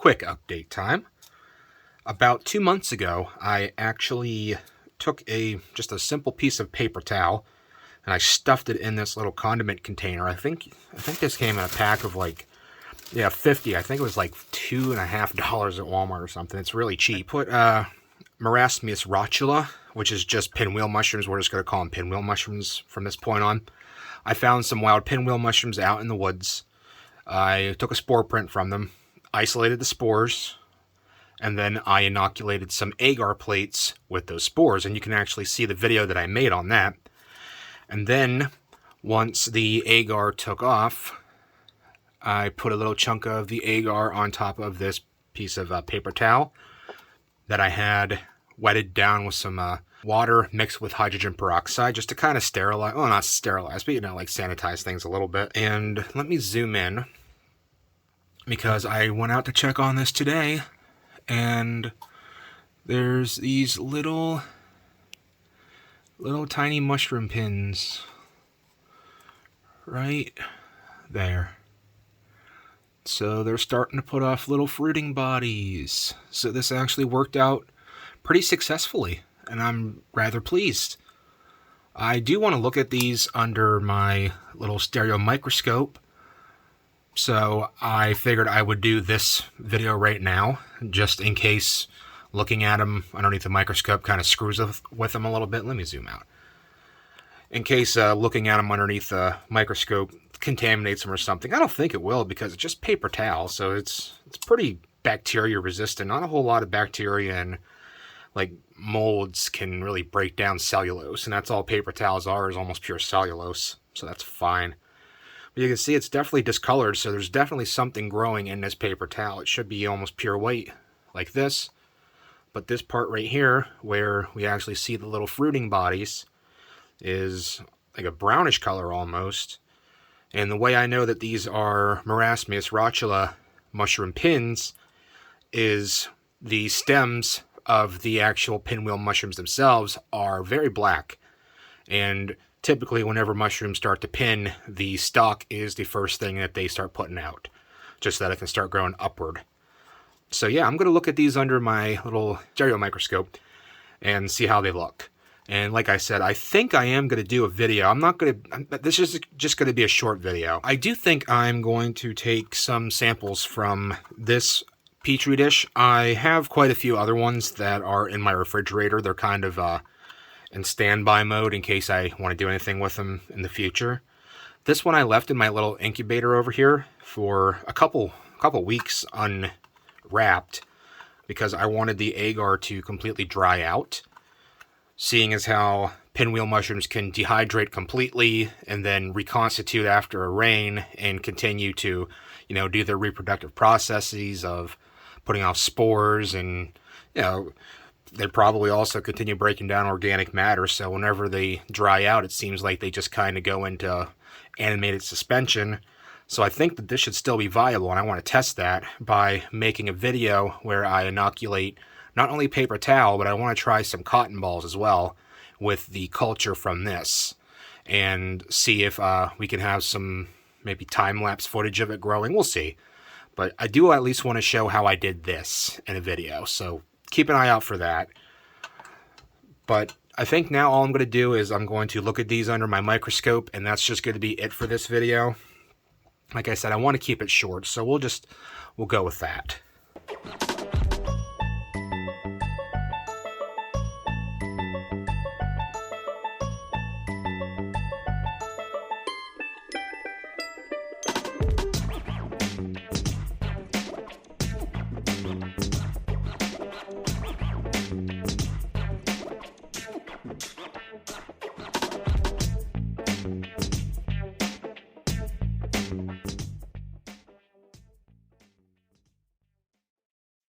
quick update time. About 2 months ago, I actually took just a simple piece of paper towel and I stuffed it in this little condiment container. I think this came in a pack of 50. I think it was like $2.50 at Walmart or something. It's really cheap. Put Marasmius rotula, which is just pinwheel mushrooms. We're just going to call them pinwheel mushrooms from this point on. I found some wild pinwheel mushrooms out in the woods. I took a spore print from them, isolated the spores, and then I inoculated some agar plates with those spores, and you can actually see the video that I made on that. And then, once the agar took off, I put a little chunk of the agar on top of this piece of paper towel that I had wetted down with some water mixed with hydrogen peroxide just to kind of sterilize, well, not sterilize, but sanitize things a little bit. And let me zoom in, because I went out to check on this today, and there's these little tiny mushroom pins right there. So they're starting to put off little fruiting bodies. So this actually worked out pretty successfully, and I'm rather pleased. I do want to look at these under my little stereo microscope, so I figured I would do this video right now, just in case looking at them underneath the microscope kind of screws with them a little bit. Let me zoom out. In case looking at them underneath the microscope contaminates them or something. I don't think it will, because it's just paper towel, so it's pretty bacteria resistant. Not a whole lot of bacteria and molds can really break down cellulose, and that's all paper towels are, is almost pure cellulose, so that's fine. But you can see it's definitely discolored, so there's definitely something growing in this paper towel. It should be almost pure white like this, but this part right here where we actually see the little fruiting bodies is like a brownish color almost. And the way I know that these are Marasmius rotula mushroom pins is the stems of the actual pinwheel mushrooms themselves are very black. And typically whenever mushrooms start to pin, the stalk is the first thing that they start putting out, just so that it can start growing upward. So yeah, I'm going to look at these under my little stereo microscope and see how they look. And like I said, I think I am going to do a video. This is just going to be a short video. I do think I'm going to take some samples from this Petri dish. I have quite a few other ones that are in my refrigerator. They're kind of in standby mode in case I want to do anything with them in the future. This one I left in my little incubator over here for a couple weeks unwrapped, because I wanted the agar to completely dry out. Seeing as how pinwheel mushrooms can dehydrate completely and then reconstitute after a rain and continue to, do their reproductive processes of putting off spores, and, they probably also continue breaking down organic matter. So whenever they dry out, it seems like they just kind of go into animated suspension. So I think that this should still be viable, and I want to test that by making a video where I inoculate not only paper towel, but I want to try some cotton balls as well with the culture from this, and see if we can have some maybe time-lapse footage of it growing. We'll see. But I do at least want to show how I did this in a video, so keep an eye out for that. But I think now all I'm going to do is I'm going to look at these under my microscope, and that's just going to be it for this video. Like I said, I want to keep it short, so we'll go with that.